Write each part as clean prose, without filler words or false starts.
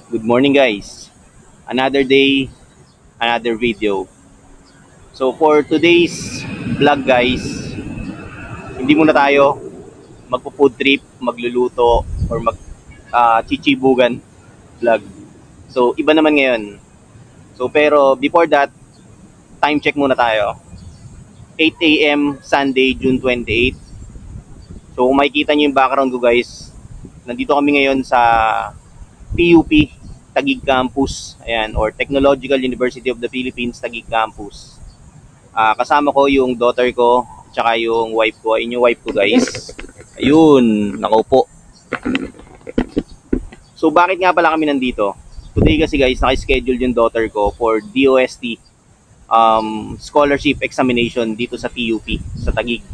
Good morning guys. Another day, another video. So for today's vlog guys, hindi muna tayo magpo-food trip, magluluto or chichibugan vlog. So iba naman ngayon. So pero before that, time check muna tayo. 8 a.m. Sunday, June 28. So kung makikita niyo yung background ko guys, nandito kami ngayon sa TUP, Taguig Campus. Ayan, or Technological University of the Philippines, Taguig Campus. Kasama ko yung daughter ko, tsaka yung wife ko. Ayun yung wife ko guys. Ayun, nakaupo. So bakit nga pala kami nandito? Today kasi guys, naka-schedule yung daughter ko for DOST scholarship examination dito sa TUP, sa Taguig.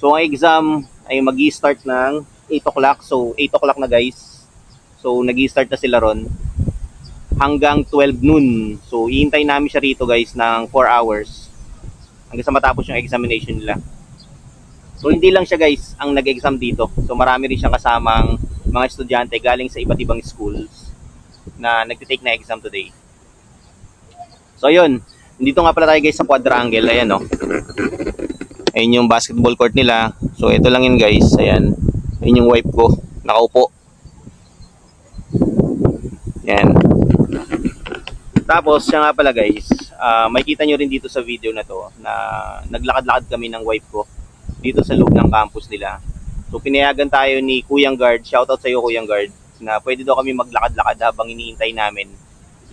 So ang exam ay mag-i-start ng 8 o'clock. So 8 o'clock na guys. So nag-i-start na sila ron hanggang 12 noon. So iintay namin siya rito guys ng 4 hours hanggang sa matapos yung examination nila. So hindi lang siya guys ang nag-exam dito. So marami rin siyang kasamang mga estudyante galing sa iba't ibang schools na nagtitake na exam today. So ayun, dito nga pala tayo guys sa quadrangle. Ayan o. Ayun yung basketball court nila. So ito lang yun guys. Ayan. Ayun yung wife ko. Nakaupo. Ayan. Tapos siya nga pala guys, makikita nyo rin dito sa video na to na naglakad-lakad kami ng wife ko dito sa loob ng campus nila. So pinayagan tayo ni Kuyang Guard, shoutout sa iyo Kuyang Guard, na pwede daw kami maglakad-lakad habang iniintay namin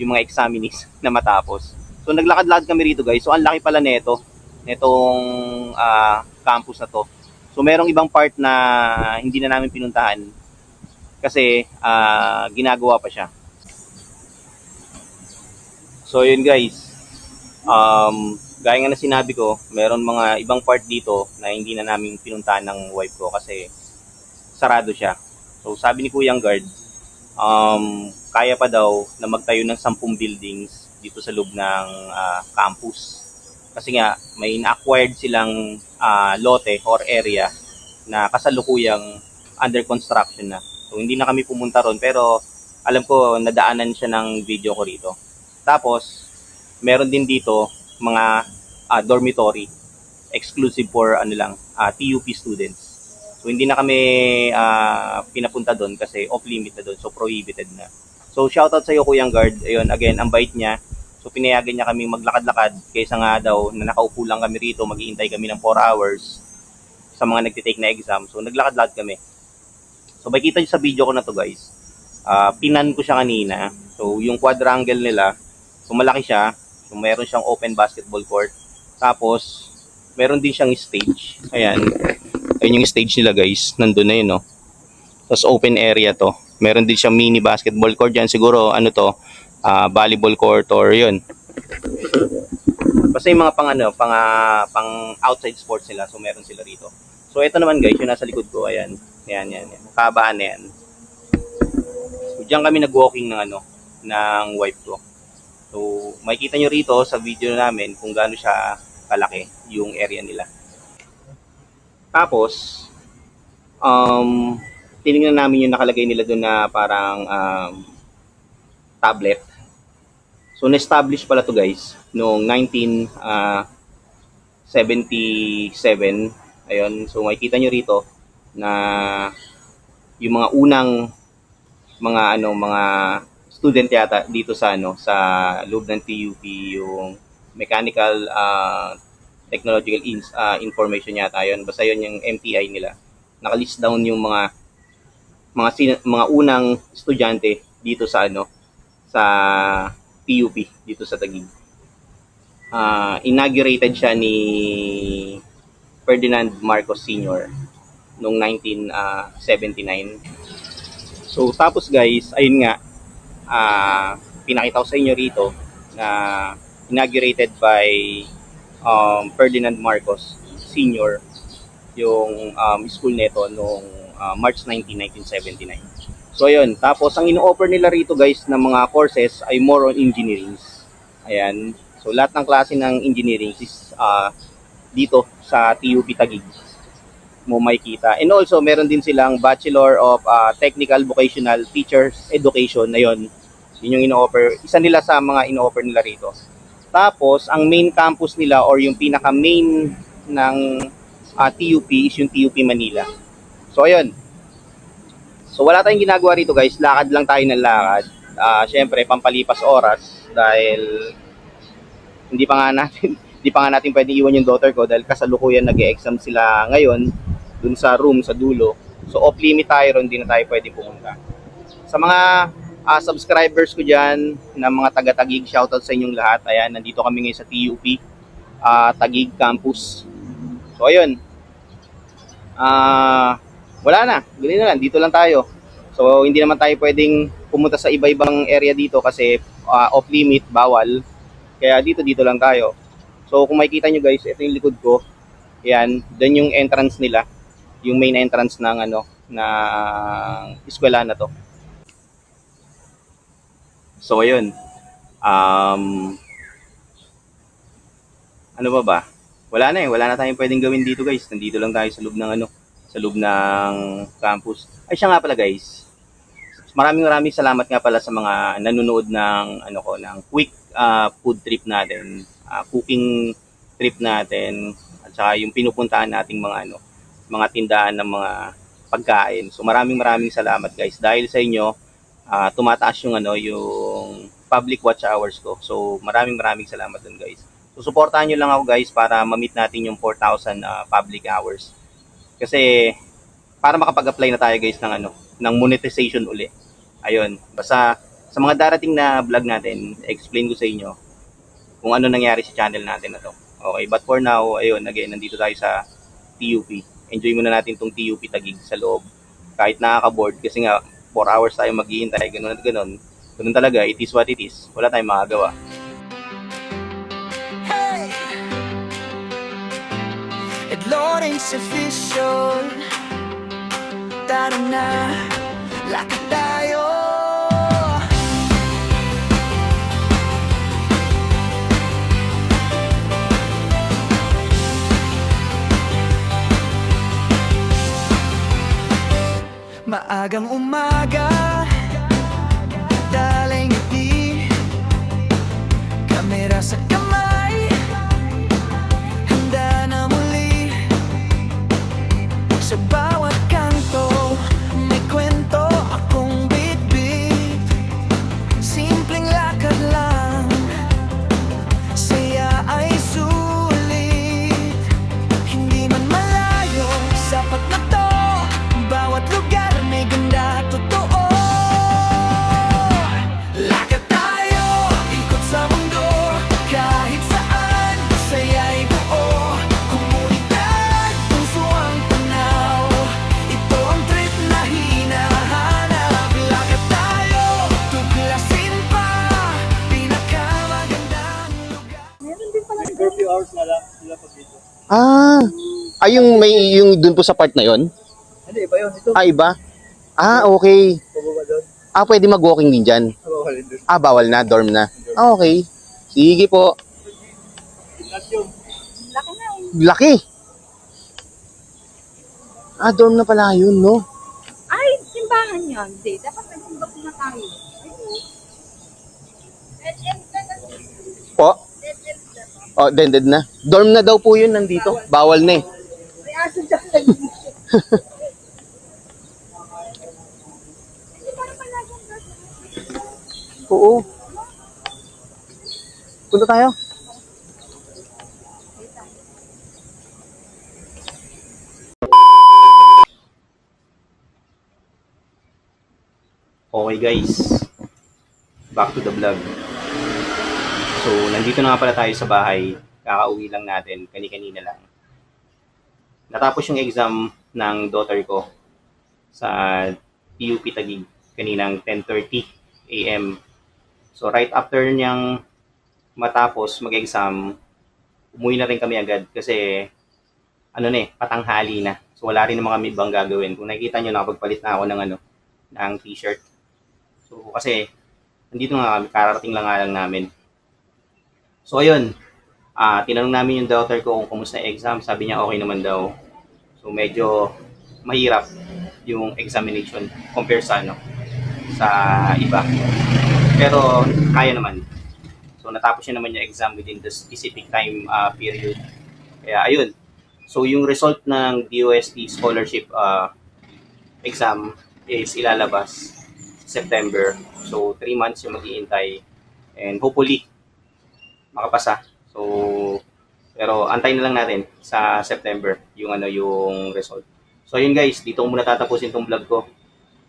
yung mga examinees na matapos. So naglakad-lakad kami rito guys. So ang laki pala netong campus na to. So merong ibang part na hindi na namin pinuntahan kasi ginagawa pa siya. So yun guys, gaya nga na sinabi ko, meron mga ibang part dito na hindi na namin pinuntahan ng wife ko kasi sarado siya. So sabi ni Kuyang Guard, kaya pa daw na magtayo ng 10 buildings dito sa loob ng campus. Kasi nga may na-acquired silang lote or area na kasalukuyang under construction na. So hindi na kami pumunta ron pero alam ko nadaanan siya ng video ko rito. Tapos, meron din dito mga dormitory exclusive for TUP students. So hindi na kami pinapunta doon kasi off-limit na doon, so prohibited na. So shoutout sa iyo Kuyang Guard. Ayun, again, ang bait niya. So pinayagan niya kaming maglakad-lakad kaysa nga daw na nakaupo lang kami rito, maghihintay kami ng 4 hours sa mga nagtitake na exam. So naglakad-lakad kami. So makikita niyo sa video ko na to guys. Pinan ko siya kanina. So yung quadrangle nila, so malaki siya. So meron siyang open basketball court. Tapos meron din siyang stage. Ayan. Ayun yung stage nila guys. Nandun na yun, no. Tapos open area to. Meron din siyang mini basketball court diyan. Siguro volleyball court or yun. Basta yung mga pang outside sports nila. So meron sila rito. So ito naman guys, yung nasa likod ko. Ayan. Yan. Kabaan na yan. So diyan kami nag-walking ng wife ko. So, makikita nyo rito sa video namin kung gaano siya kalaki yung area nila. Tapos, tinignan namin yung nakalagay nila doon na parang tablet. So, na-establish pala to guys noong 1977. Ayun, so makikita nyo rito na yung mga unang mga student yata dito sa loob ng TUP, yung mechanical technological information yata yun. Basta yun yung MTI nila. Naka-list down yung mga unang estudyante dito sa sa TUP dito sa Taguig. Inaugurated siya ni Ferdinand Marcos Sr. noong 1979. So tapos guys, ayun nga, pinakita ko sa inyo rito na inaugurated by Ferdinand Marcos Sr. yung school nito noong March 19, 1979. So ayun, tapos ang ino-offer nila rito guys ng mga courses ay more on engineering. Ayan, so lahat ng klase ng engineering is dito sa TUP Taguig mo makikita. And also meron din silang Bachelor of Technical Vocational Teachers Education na yun. Yun yung ino-offer, isa nila sa mga ino-offer nila rito. Tapos, ang main campus nila or yung pinaka-main ng TUP is yung TUP Manila. So, ayun. So, wala tayong ginagawa rito guys. Lakad lang tayo ng lakad. Syempre, pampalipas oras dahil hindi pa nga natin hindi pa nga natin pwedeng iwan yung daughter ko dahil kasalukuyan nag-e-exam sila ngayon dun sa room sa dulo. So off limit tayo ron, hindi na tayo pwedeng pumunta. Sa mga subscribers ko diyan na mga taga-Taguig, shoutout sa inyong lahat. Ayan, nandito kami ngayon sa TUP Taguig Campus. So ayun. Wala na. Ganun na lang, dito lang tayo. So hindi naman tayo pwedeng pumunta sa iba-ibang area dito kasi off limit, bawal. Kaya dito lang tayo. So kung makikita nyo guys, ito yung likod ko. Yan, doon yung entrance nila. Yung main entrance ng eskwela na to. So ayun. Ano ba? Wala na tayong pwedeng gawin dito guys. Nandito lang tayo sa loob ng sa loob ng campus. Ay siya nga pala guys. Maraming salamat nga pala sa mga nanonood ng ng quick food trip natin. Cooking trip natin at saka yung pinupuntahan nating mga tindahan ng mga pagkain. So maraming salamat guys dahil sa inyo tumataas yung yung public watch hours ko. So maraming salamat dun guys. So suportahan niyo lang ako guys para ma-meet natin yung 4,000 public hours. Kasi para makapag-apply na tayo guys ng monetization uli. Ayun, basta sa mga darating na vlog natin, explain ko sa inyo kung ano nangyari sa channel natin na to. Okay, but for now, ayun, again, nandito tayo sa TUP. Enjoy muna natin tong TUP Taguig sa loob. Kahit nakaka-board, kasi nga, 4 hours tayo maghihintay, ganun at ganun. Ganun talaga, it is what it is. Wala tayong magagawa. Hey! It Lord ain't sufficient. Tara na, lakad tayo. Maagang umaga, dalay ngiti, kamera sa kamay, handa na muli. Sa bawat kanto, may kwento akong bitbit. Simpleng lakad lang, saya ay sulit. Hindi man malayo, sapat na to. Bawat lugar may ganda, totoo. Lakad tayo, ikot sa mundo. Kahit saan, saya'y buo. Komunidad, puso ang tanaw. Ito ang trip na hinahanap. Lakad tayo, tuklasin pa pinakamagandang lugar. Meron din pala curfew hours na lang sila pag dito. Yung dun po sa part na yon? Hindi, iba yun. Ito, Iba? Okay. pababa doon. Pwede mag-walking din dyan. Bawal doon. Bawal na, dorm na. Okay. Sige po. Gymnasium. Laki na eh. Laki. Dorm na pala yun, no? Ay, simbahan yan. Hindi, dapat nagsimbak na tayo. Ayun. Dead-end na na. Po? Dead-end na. Dended na. Dorm na daw po yun nandito. Bawal na eh. May aso dyan nag-iisip. Hindi pa naman lagyan doon. Oo. Punta tayo. Okay guys, back to the vlog. So, nandito na nga pala tayo sa bahay. Kakauwi lang natin, kani-kanina lang. Natapos yung exam ng daughter ko sa TUP Taguig kaninang 10:30 AM. So, right after niyang matapos mag-exam, umuwi na rin kami agad kasi patanghali na. So, wala rin naman kami ibang gagawin. Kung nakikita nyo, nakapagpalit na ako ng t-shirt. So, kasi, nandito nga kami, kararating lang nga lang namin. So, ayun. Tinanong namin yung daughter ko kung kumusta yung exam. Sabi niya, okay naman daw. So, medyo mahirap yung examination compare sa iba. Pero kaya naman. So natapos niya naman yung exam within the specific time period. Kaya ayun. So yung result ng DOST scholarship exam is ilalabas September. So 3 months yung maghihintay and hopefully makapasa. So pero antayin na lang natin sa September yung yung result. So ayun guys, dito ko muna tatapusin tong vlog ko.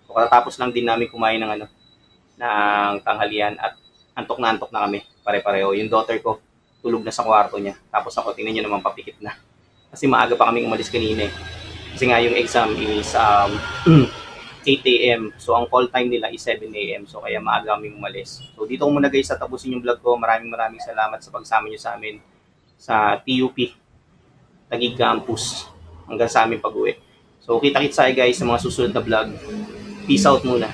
So katatapos lang din namin kumain ng ng tanghalian at antok na kami. Pare-pareho. Yung daughter ko tulog na sa kwarto niya. Tapos ako tingnan niyo naman papikit na. Kasi maaga pa kaming umalis kanina eh. Kasi nga yung exam is 8 a.m. So ang call time nila is 7 a.m. So kaya maaga kaming umalis. So dito ko muna guys tatapusin yung vlog ko. Maraming salamat sa pagsama niyo sa amin sa TUP Taguig Campus hanggang sa aming pag-uwi. So kita-kits tayo guys sa mga susunod na vlog. Peace out muna.